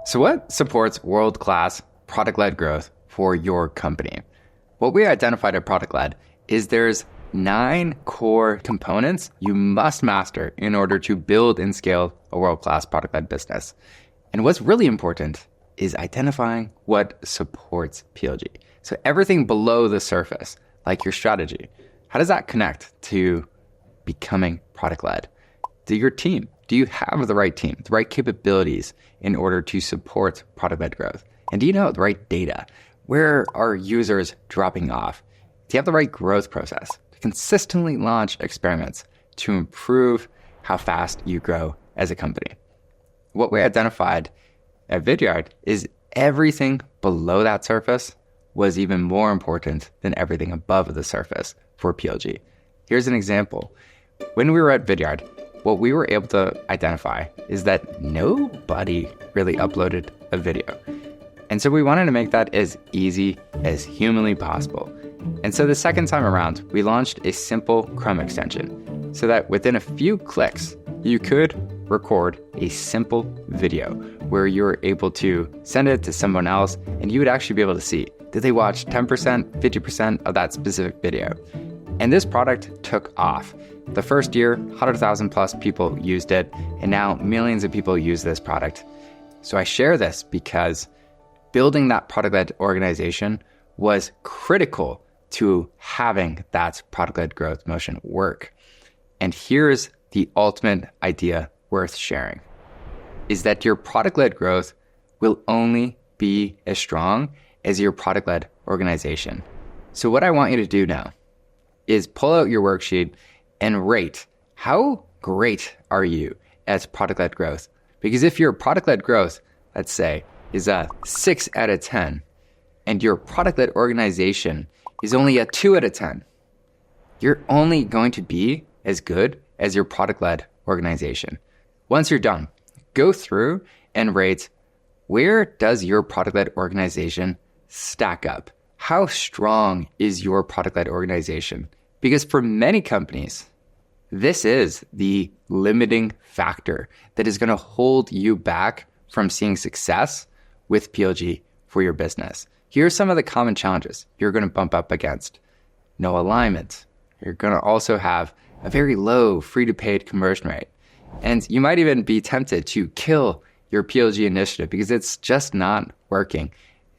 So what supports world-class product-led growth for your company? What we identified at Product-Led is there's 9 core components you must master in order to build and scale a world-class product-led business. And what's really important is identifying what supports PLG. So everything below the surface, like your strategy, how does that connect to becoming product-led? Do your team, do you have the right team, the right capabilities in order to support product-led growth? And do you know the right data? Where are users dropping off? Do you have the right growth process to consistently launch experiments to improve how fast you grow as a company? What we identified at Vidyard is everything below that surface was even more important than everything above the surface for PLG. Here's an example. When we were at Vidyard, what we were able to identify is that nobody really uploaded a video. And so we wanted to make that as easy as humanly possible. And so the second time around, we launched a simple Chrome extension so that within a few clicks, you could record a simple video where you were able to send it to someone else and you would actually be able to see, did they watch 10%, 50% of that specific video? And this product took off. The first year, 100,000 plus people used it, and now millions of people use this product. So I share this because building that product-led organization was critical to having that product-led growth motion work. And here's the ultimate idea worth sharing, is that your product-led growth will only be as strong as your product-led organization. So what I want you to do now is pull out your worksheet and rate how great are you at product-led growth. Because if your product-led growth, let's say, is a 6 out of 10, and your product-led organization is only a 2 out of 10, you're only going to be as good as your product-led organization. Once you're done, go through and rate, where does your product-led organization stack up? How strong is your product-led organization? Because for many companies, this is the limiting factor that is going to hold you back from seeing success with PLG for your business. Here are some of the common challenges you're going to bump up against. No alignment. You're going to also have a very low free-to-paid conversion rate. And you might even be tempted to kill your PLG initiative because it's just not working.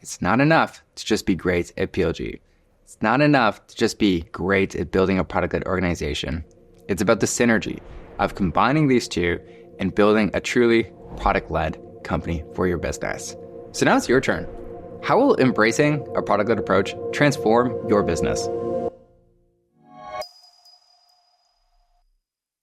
It's not enough to just be great at PLG. It's not enough to just be great at building a product-led organization. It's about the synergy of combining these two and building a truly product-led company for your business. So now it's your turn. How will embracing a product-led approach transform your business?